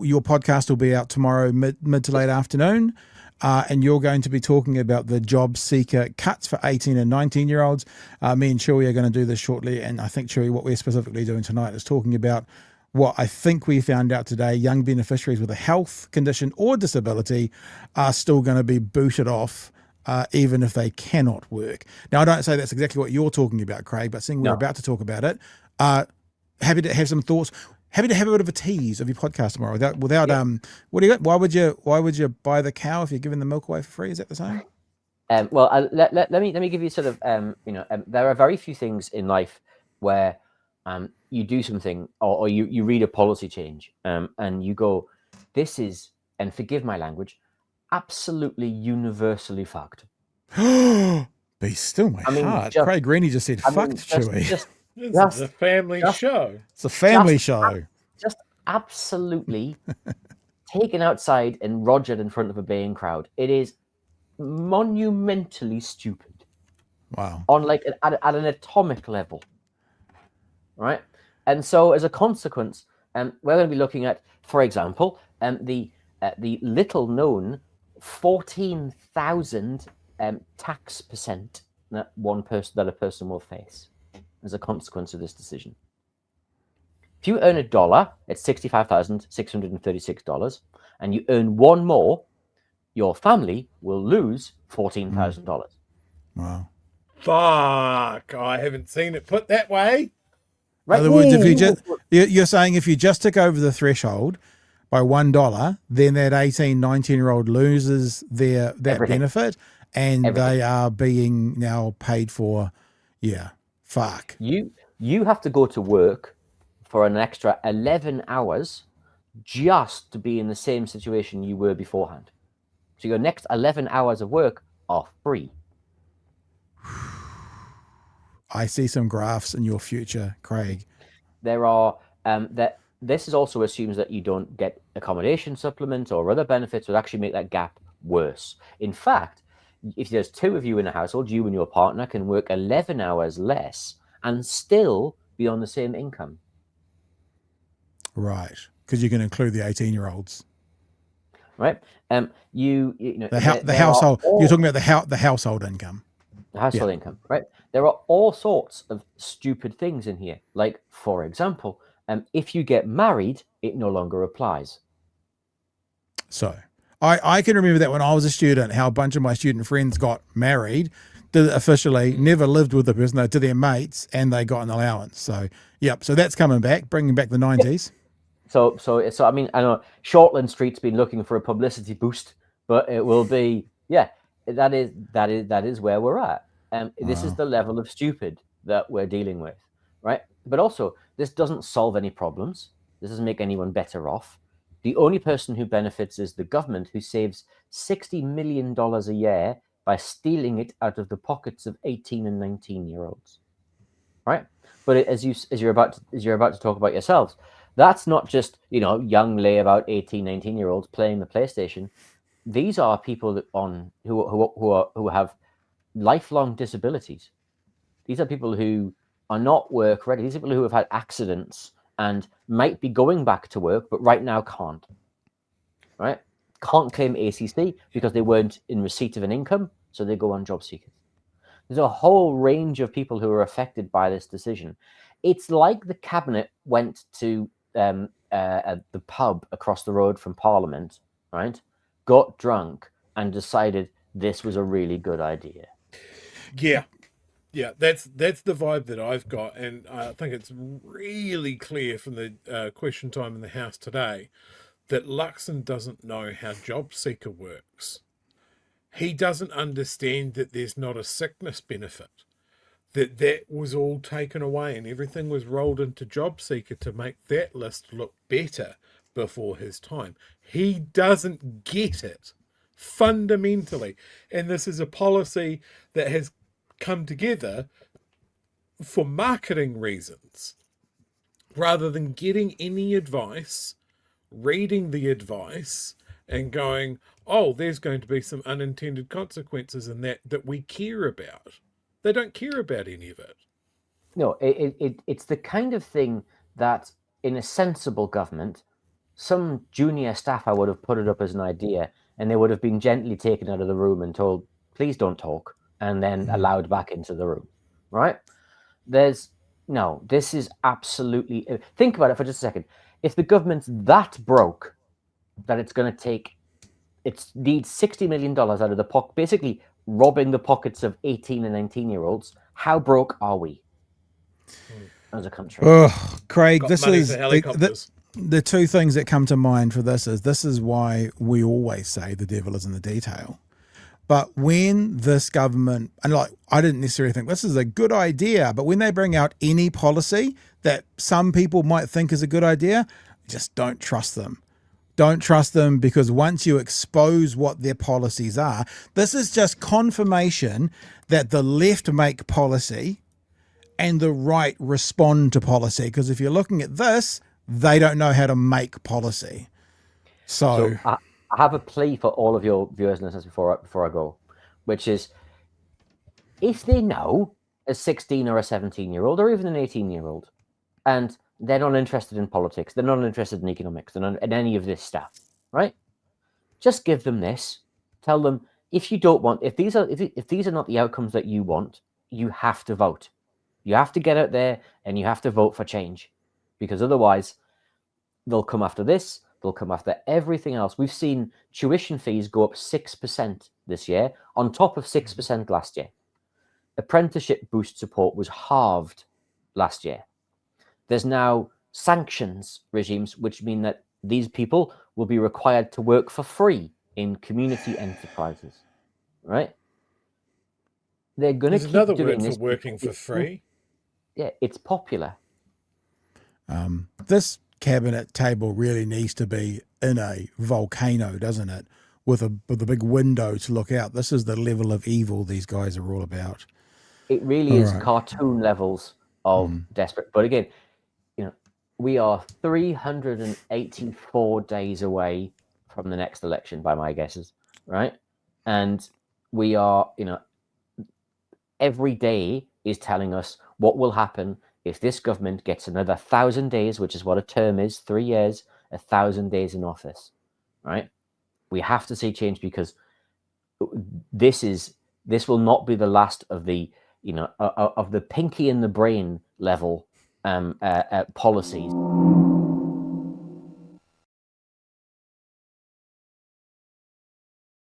your podcast will be out tomorrow mid to late afternoon. And you're going to be talking about the job seeker cuts for 18 and 19-year-olds. Me and Chewie are going to do this shortly. And I think, Chewie, what we're specifically doing tonight is talking about what I think we found out today. Young beneficiaries with a health condition or disability are still going to be booted off, even if they cannot work. Now, I don't say that's exactly what you're talking about, Craig, but seeing we're about to talk about it, happy to have some thoughts. Happy to have a bit of a tease of your podcast tomorrow. Without what do you got? Why would you buy the cow if you're giving the milk away for free? Is that the same? Well, let me give you sort of there are very few things in life where you do something or you read a policy change and you go, this is, and forgive my language, absolutely universally fucked. Be still my heart. Craig Greeny just said fucked, Chewie. It's a family show. It's a family show. Just absolutely taken outside and rogered in front of a baying crowd. It is monumentally stupid. Wow. On like at an atomic level. Right? And so as a consequence, we're going to be looking at, for example, the little known 14,000 tax percent that a person will face as a consequence of this decision. If you earn $1, it's $65,636, and you earn one more, your family will lose $14,000. Wow. Fuck! I haven't seen it put that way. Right. In other words, you're saying if you just tick over the threshold by $1, then that 18, 19-year-old loses that benefit, and they are being now paid for. Yeah. Fuck. You have to go to work for an extra 11 hours just to be in the same situation you were beforehand. So your next 11 hours of work are free. I see some graphs in your future, Craig. There are this is also assumes that you don't get accommodation supplement or other benefits would actually make that gap worse. In fact, if there's two of you in a household, you and your partner can work 11 hours less and still be on the same income. Right, because you can include the 18-year-olds. Right. You know the household. You're talking about the household income. The household income, right? There are all sorts of stupid things in here. Like, for example, if you get married, it no longer applies. So I can remember that when I was a student, how a bunch of my student friends got married, officially never lived with the person, to their mates, and they got an allowance. So, yep. So that's coming back, bringing back the 90s. So I mean, I know Shortland Street's been looking for a publicity boost, but it will be, that is where we're at. This is the level of stupid that we're dealing with, right? But also, this doesn't solve any problems. This doesn't make anyone better off. The only person who benefits is the government, who saves $60 million a year by stealing it out of the pockets of 18 and 19-year-olds, right? But as you're about to talk about yourselves, that's not just young layabout 18, 19-year-olds playing the PlayStation. These are people who have lifelong disabilities. These are people who are not work ready. These are people who have had accidents and might be going back to work, but right now can't. Right? Can't claim ACC because they weren't in receipt of an income, so they go on job seekers. There's a whole range of people who are affected by this decision. It's like the cabinet went to the pub across the road from Parliament, right? Got drunk and decided this was a really good idea. Yeah, that's the vibe that I've got, and I think it's really clear from the question time in the House today that Luxon doesn't know how job seeker works. He doesn't understand that there's not a sickness benefit, that was all taken away and everything was rolled into job seeker to make that list look better before his time. He doesn't get it fundamentally, and this is a policy that has come together for marketing reasons rather than getting any advice, reading the advice and going, oh, there's going to be some unintended consequences in that we care about. They don't care about any of it. No, it's the kind of thing that in a sensible government some junior staff, I would have put it up as an idea, and they would have been gently taken out of the room and told, please don't talk, and then allowed back into the room, right? This is absolutely, think about it for just a second. If the government's that broke that it's going to take, it needs $60 million out of the pocket, basically robbing the pockets of 18 and 19-year-olds, how broke are we as a country? Oh, Craig, Got this money is for helicopters. the two things that come to mind for this is why we always say the devil is in the detail. But when this government, and like, I didn't necessarily think this is a good idea, but when they bring out any policy that some people might think is a good idea, just don't trust them. Don't trust them, because once you expose what their policies are, this is just confirmation that the left make policy and the right respond to policy. Because if you're looking at this, they don't know how to make policy. So I have a plea for all of your viewers and listeners before I go, which is, if they know a 16 or a 17-year-old or even an 18-year-old, and they're not interested in politics, they're not interested in economics, they're not in any of this stuff, right? Just give them this. Tell them, if these are not the outcomes that you want, you have to vote. You have to get out there and you have to vote for change, because otherwise they'll come after this. They'll come after everything else. We've seen tuition fees go up 6% this year, on top of 6% last year. Apprenticeship boost support was halved last year. There's now sanctions regimes, which mean that these people will be required to work for free in community enterprises, right? They're going to keep another doing word this. for working for free. Yeah, it's popular. this cabinet table really needs to be in a volcano, doesn't it? With a big window to look out. This is the level of evil these guys are all about. It really is cartoon levels of desperate. But again, we are 384 days away from the next election, by my guesses, right? And we are, every day is telling us what will happen if this government gets another 1,000 days, which is what a term is, 3 years, 1,000 days in office, right? We have to see change, because this will not be the last of the, of the pinky in the brain level policies.